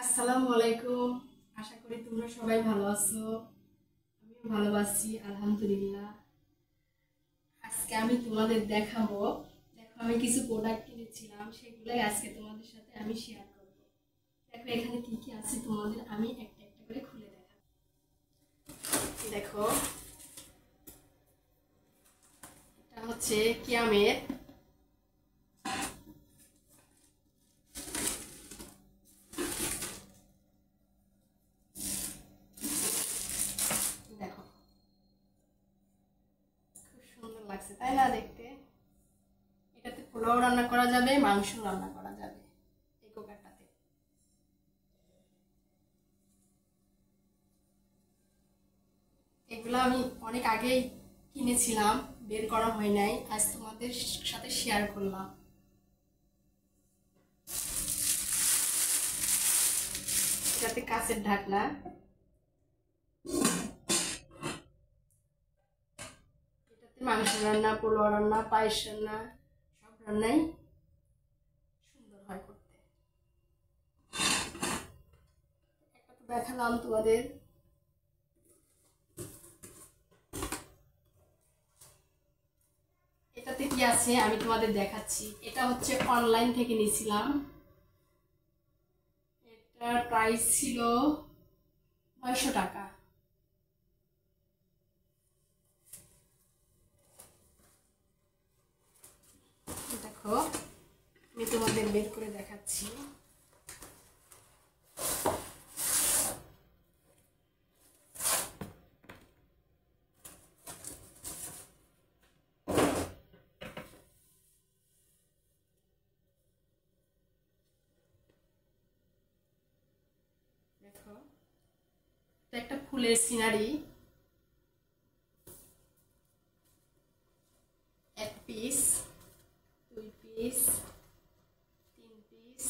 আসসালামু আলাইকুম। আশা করি তোমরা সবাই ভালো আছো। আমিও ভালো আছি, আলহামদুলিল্লাহ। আজকে আমি তোমাদের দেখাবো। দেখো, আমি কিছু প্রোডাক্ট কিনেছিলাম, সেগুলোই আজকে তোমাদের সাথে আমি শেয়ার করব। দেখো এখানে কি কি আছে, তোমাদের আমি একটা একটা করে খুলে দেখাবো। দেখো, এটা হচ্ছে কিয়ামের। দেখো, খুব সুন্দর লাগছে তাই না দেখতে? এটাতে পোলাও রান্না করা যাবে, মাংস রান্না করা যাবে এই কুকারটাতে। এগুলো আমি অনেক আগেই কিনেছিলাম, বের করা হয় নাই, আজ তোমাদের সাথে শেয়ার করলাম। এটাতে কাঁচের ঢাকনা। এটাতে মাংস রান্না, পোলাও রান্না, পায়েস রান্না, সব রান্নাই সুন্দর হয় করতে। একটা তো দেখালাম তোমাদের। এটাতে কি আছে আমি তোমাদের দেখাচ্ছি। এটা হচ্ছে অনলাইন থেকে নিয়েছিলাম। এটার প্রাইস ছিল 900 টাকা। দেখো, আমি তোমাদের বের করে দেখাচ্ছি। দেখো, এটা একটা ফুলের scenery. 1 piece, 2 piece, 3 piece,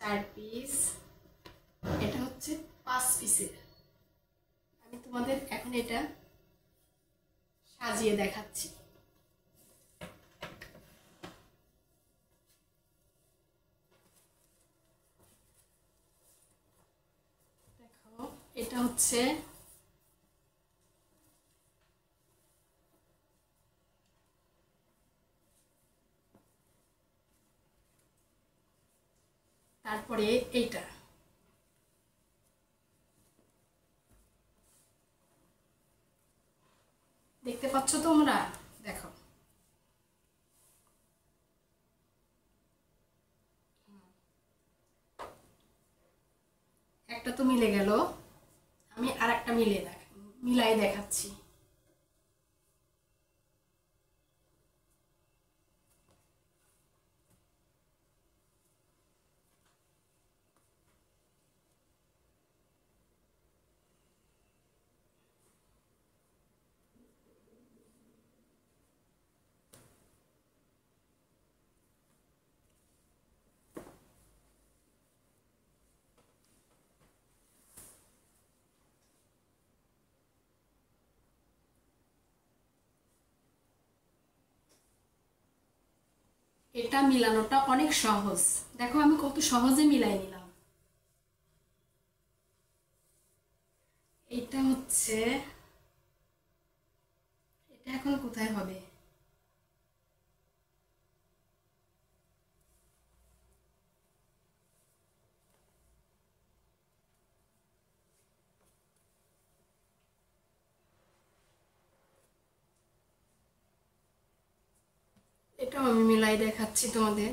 4 piece. এটা হচ্ছে 5 পিসের। আমি তোমাদের এখন এটা সাজিয়ে দেখাচ্ছি। দেখো, এটা হচ্ছে তারপরে এইটা দেখতে পাচ্ছ তোমরা। দেখো, একটা তো মিলে গেল, আমি আর একটা মিলাই দেখাচ্ছি। এটা মিলানোটা অনেক সহজ। দেখো আমি কত সহজে মিলাই নিলাম। এটা হচ্ছে, এটা এখন কোথায় হবে? এটাও আমি মিলাই দেখাচ্ছি তোমাদের।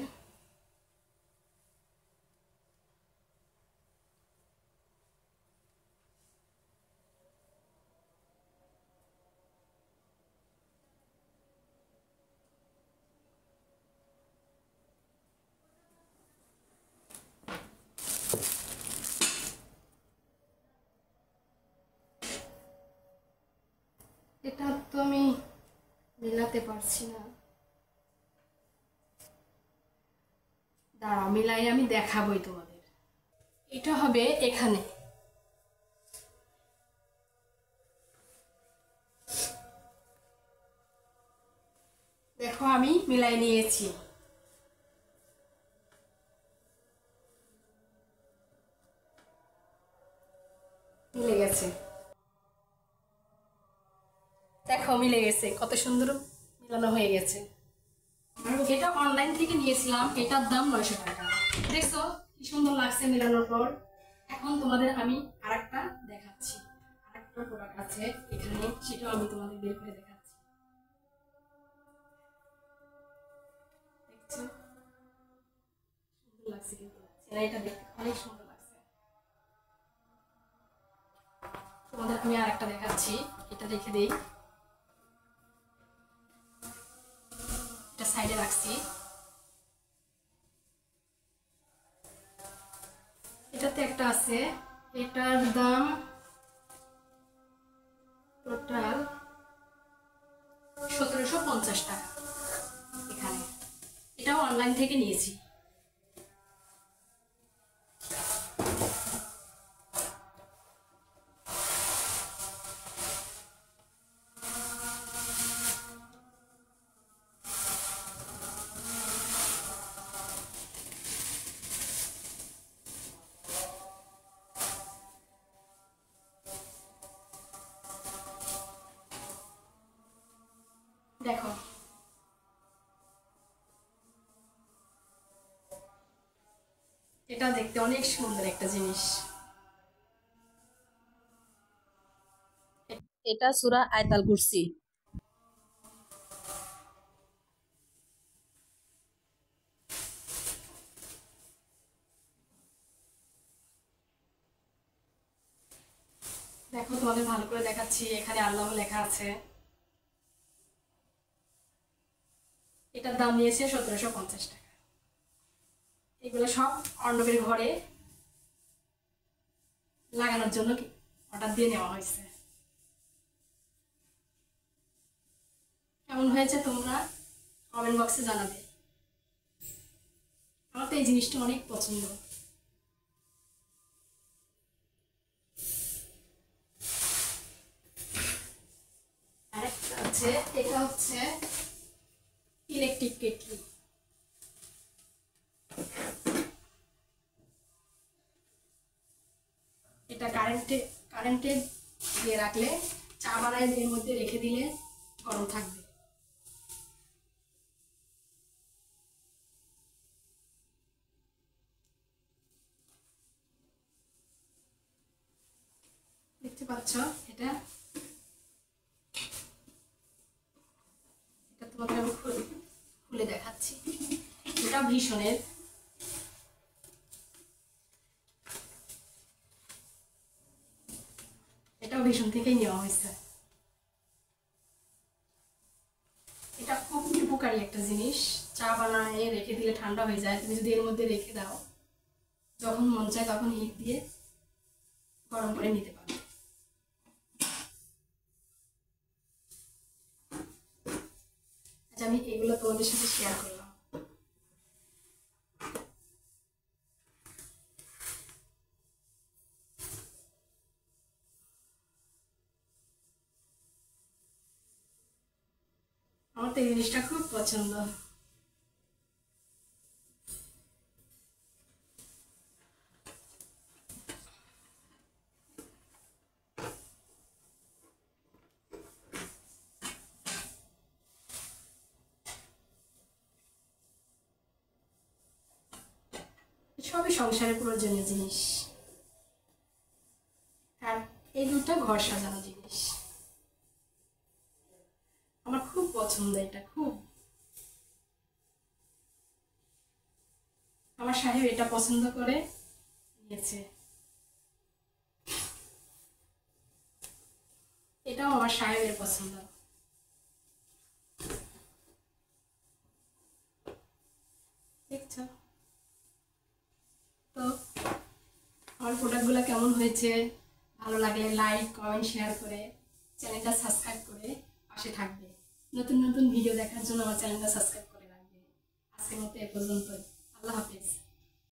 এটা তো আমি মিলাতে পারছি না, দাঁড়াও মিলাই আমি দেখাবোই তোমাদের। এটা হবে এখানে। দেখো আমি মিলাই নিয়েছি। মিলে গেছে, দেখো মিলে গেছে, কত সুন্দর মিলানো হয়ে গেছে। এটা অনলাইন থেকে নিয়েছিলাম, এটার দাম 900 টাকা। দেখছো কি সুন্দর লাগছে মিলানোর পর। এখন তোমাদের আমি আরেকটা দেখাচ্ছি, আরেকটা প্রোডাক্ট আছে এখানে, সেটাও আমি তোমাদের বের করে দেখাচ্ছি। দেখছো সুন্দর লাগছে, কিন্তু এটা দেখতে অনেক সুন্দর লাগছে। তোমাদের আমি আরেকটা দেখাচ্ছি, এটা রেখে দিই, এটা সাইডে রাখছি। এটাতে একটা আছে, এটার দাম টোটাল 1750 টাকা এখানে। এটাও অনলাইন থেকে নিয়েছি। দেখো এটা দেখতে অনেক সুন্দর একটা জিনিস। এটা সূরা আয়াতুল কুরসি। দেখো তোমাদের ভালো করে দেখাচ্ছি, এখানে আল্লাহ লেখা আছে। এটার দাম নিয়েছে 1750 টাকা। এগুলো সব অর্ণবের ঘরে লাগানোর জন্য অর্ডার দিয়ে নেওয়া হয়েছে। কেমন হয়েছে তোমরা কমেন্ট বক্সে জানাবে। আমার তো এই জিনিসটা অনেক পছন্দ। আরেকটা আছে, এটা হচ্ছে ইলেকট্রিক কেটলি। এটা কারেন্টে দিয়ে রাখলে চা বানায়, এর মধ্যে রেখে দিলে গরম থাকবে। দেখতে পাচ্ছ, এটা এটা তোমাকে আমি খুলে দেখাচ্ছি। এটা ভীষণের, এটাও ভীষণ থেকেই নেওয়া হয়েছে। এটা খুব উপকারী একটা জিনিস, চা বানায় রেখে দিলে ঠান্ডা হয়ে যায়। তুমি যদি এর মধ্যে রেখে দাও, যখন মন চায় তখন হিট দিয়ে গরম করে নিতে পারো। আচ্ছা, আমি এগুলো তোমাদের সাথে শেয়ার করলাম। আমার তো এই জিনিসটা খুব পছন্দ। সবই সংসারের প্রয়োজনীয় জিনিস, আর এই দুটো ঘর সাজানো জিনিস। আমার খুব পছন্দ, এটা খুব। আমার সাহেব এটা পছন্দ করে নিয়েছে। এটাও আমার সাহেবের পছন্দ। দেখছো তো আমার প্রোডাক্টগুলো কেমন হয়েছে? ভালো লাগলে লাইক কমেন্ট শেয়ার করে চ্যানেলটা সাবস্ক্রাইব করে পাশে থাকবে। নতুন নতুন ভিডিও দেখার জন্য আমার চ্যানেলটা সাবস্ক্রাইব করে রাখবে। আজকের মতো এ পর্যন্ত। আল্লাহ হাফেজ।